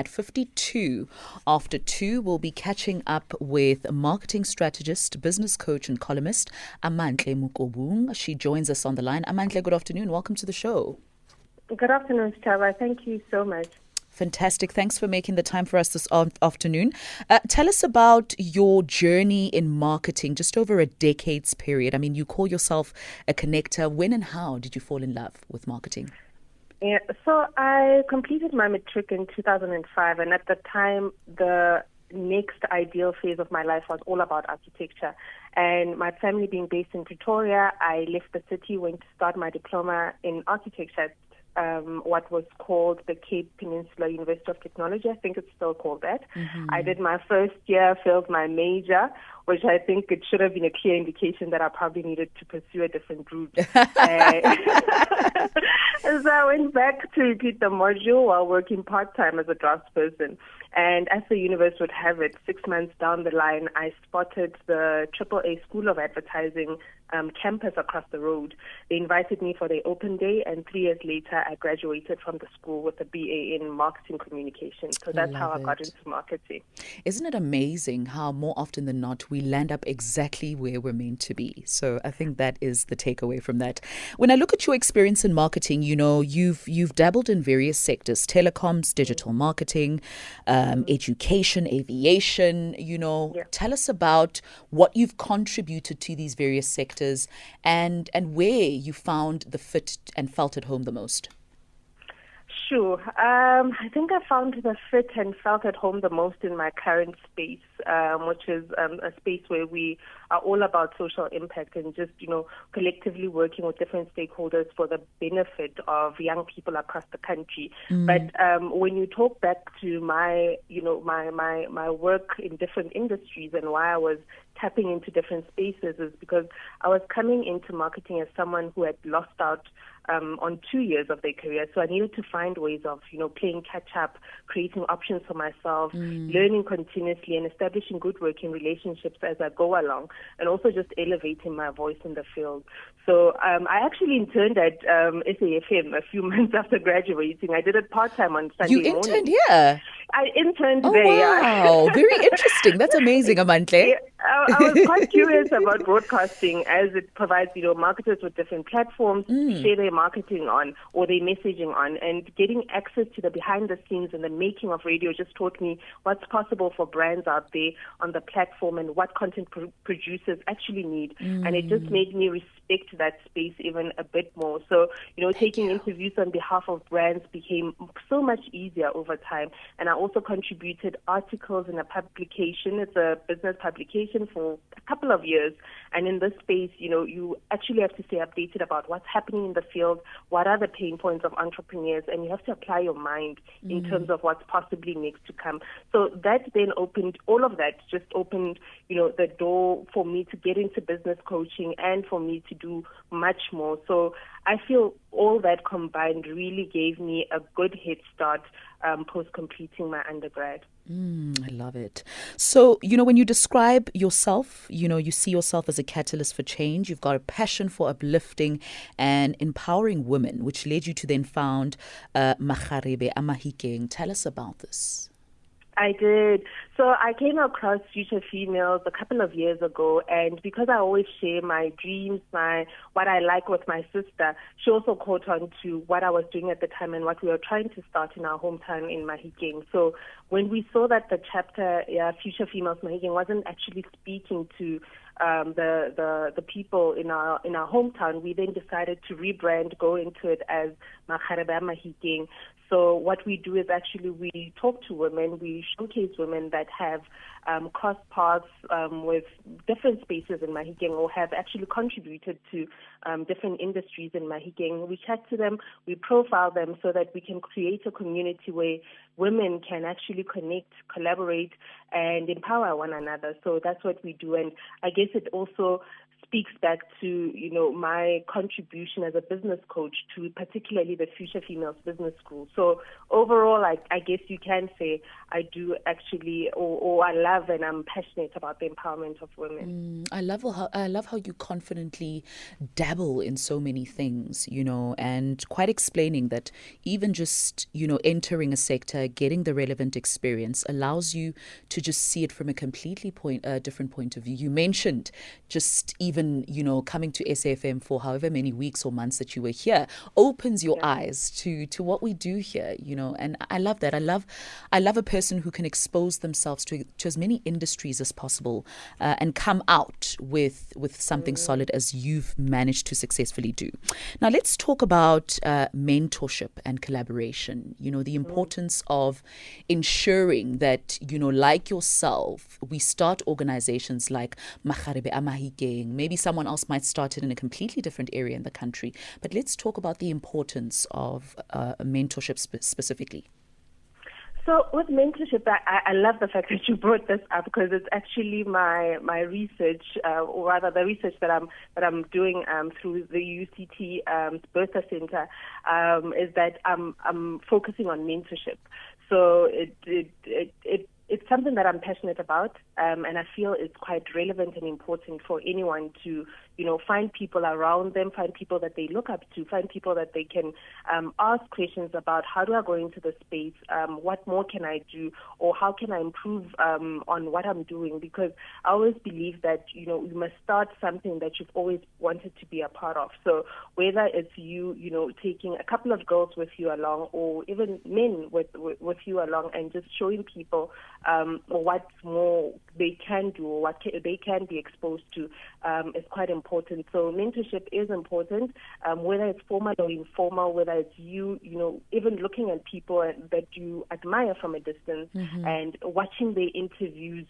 at 52 after 2. We'll be catching up with marketing strategist, business coach and columnist Amantle Mukobung. She joins us on the line. Amantle, good afternoon. Welcome to the show. Good afternoon, Sechaba. Thank you so much. Fantastic. Thanks for making the time for us this afternoon. Tell us about your journey in marketing, just over a decade's period. I mean, you call yourself a connector. When and how did you fall in love with marketing? Yeah, so I completed my matric in 2005, and at the time, the next ideal phase of my life was all about architecture. And my family being based in Pretoria, I left the city, went to start my diploma in architecture at what was called the Cape Peninsula University of Technology. I think it's still called that. Mm-hmm. I did my first year, failed my major, which I think it should have been a clear indication that I probably needed to pursue a different route. So I went back to repeat the module while working part-time as a draftsperson. And as the universe would have it, 6 months down the line, I spotted the AAA School of Advertising campus across the road. They invited me for their open day, and 3 years later, I graduated from the school with a BA in marketing communication. So that's how I got into marketing. Isn't it amazing how more often than not we land up exactly where we're meant to be? So I think that is the takeaway from that. When I look at your experience in marketing, you know, you've dabbled in various sectors: telecoms, digital marketing, education, aviation. You know, Tell us about what you've contributed to these various sectors and where you found the fit and felt at home the most. Sure. I think I found the fit and felt at home the most in my current space, which is a space where we are all about social impact and just, collectively working with different stakeholders for the benefit of young people across the country. But when you talk back to my work in different industries and why I was tapping into different spaces is because I was coming into marketing as someone who had lost out on 2 years of their career. So I needed to find ways of, playing catch up, creating options for myself, learning continuously and establishing good working relationships as I go along, and also just elevating my voice in the field. So I actually interned at SAfm a few months after graduating. I did it part-time on Sunday morning. You interned here? I interned there. Wow, very interesting. That's amazing, Amantle. Yeah, I was quite curious about broadcasting, as it provides, marketers with different platforms to share their marketing on or their messaging on, and getting access to the behind the scenes and the making of radio just taught me what's possible for brands out there on the platform and what content producers actually need. And it just made me respect that space even a bit more. So, taking interviews on behalf of brands became so much easier over time. And I also contributed articles in a publication. It's a business publication for a couple of years. And in this space, you actually have to stay updated about what's happening in the field, what are the pain points of entrepreneurs, and you have to apply your mind in terms of what's possibly next to come. So that then opened the door for me to get into business coaching and for me to do much more. So I feel all that combined really gave me a good head start post completing my undergrad. I love it. So, when you describe yourself, you see yourself as a catalyst for change. You've got a passion for uplifting and empowering women, which led you to then found Gqeba Amahikeng. Tell us about this. I did. So I came across Future Females a couple of years ago, and because I always share my dreams, what I like with my sister, she also caught on to what I was doing at the time and what we were trying to start in our hometown in Mahikeng. So when we saw that the chapter, Future Females Mahikeng, wasn't actually speaking to the people in our hometown, we then decided to rebrand, go into it as Gqeba Mahikeng. So what we do is actually we talk to women, we showcase women that have crossed paths with different spaces in Mahikeng or have actually contributed to different industries in Mahikeng. We chat to them, we profile them so that we can create a community where women can actually connect, collaborate, and empower one another. So that's what we do. And I guess it also speaks back to, my contribution as a business coach to particularly the Future Females Business School. So overall, I guess you can say I do actually, or I love and I'm passionate about the empowerment of women. I love how you confidently dabble in so many things, and quite explaining that even just, entering a sector, getting the relevant experience allows you to just see it from a completely different point of view. You mentioned just even, coming to SAfm for however many weeks or months that you were here opens your eyes to what we do here, and I love that. I love a person who can expose themselves to as many industries as possible and come out with something solid as you've managed to successfully do. Now, let's talk about mentorship and collaboration, the importance of ensuring that, like yourself, we start organizations like Makgarebe a Mahikeng. Maybe someone else might start it in a completely different area in the country. But let's talk about the importance of mentorship specifically. So with mentorship, I love the fact that you brought this up because it's actually my research, or rather the research that I'm doing through the UCT Bertha Center, is that I'm focusing on mentorship. So it's something that I'm passionate about, and I feel it's quite relevant and important for anyone to, find people around them, find people that they look up to, find people that they can ask questions about. How do I go into the space? What more can I do? Or how can I improve on what I'm doing? Because I always believe that, you must start something that you've always wanted to be a part of. So whether it's you, taking a couple of girls with you along, or even men with you along, and just showing people what more they can do or what they can be exposed to is quite important. So mentorship is important, whether it's formal or informal, whether it's you, even looking at people that you admire from a distance and watching their interviews,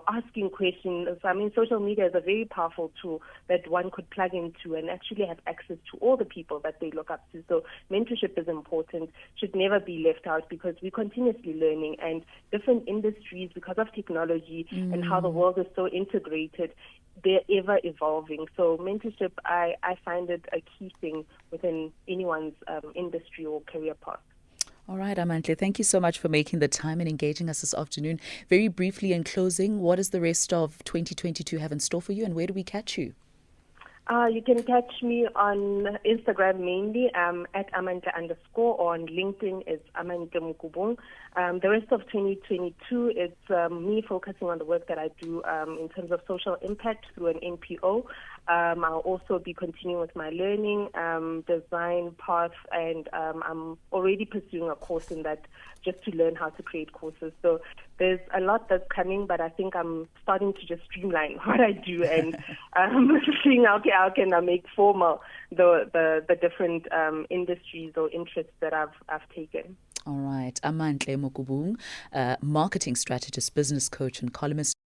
asking questions. I mean, social media is a very powerful tool that one could plug into and actually have access to all the people that they look up to. So mentorship is important, should never be left out because we're continuously learning, and different industries, because of technology and how the world is so integrated, they're ever evolving. So mentorship, I find it a key thing within anyone's industry or career path. All right, Amantle, thank you so much for making the time and engaging us this afternoon. Very briefly in closing, what does the rest of 2022 have in store for you, and where do we catch you? You can catch me on Instagram mainly at Amante _, or on LinkedIn is Amante Mukubung. The rest of 2022, it's me focusing on the work that I do in terms of social impact through an NPO. I'll also be continuing with my learning design path, and I'm already pursuing a course in that just to learn how to create courses. So there's a lot that's coming, but I think I'm starting to just streamline what I do and seeing how can I make formal the different industries or interests that I've taken. All right. Amantle Mukubung, marketing strategist, business coach, and columnist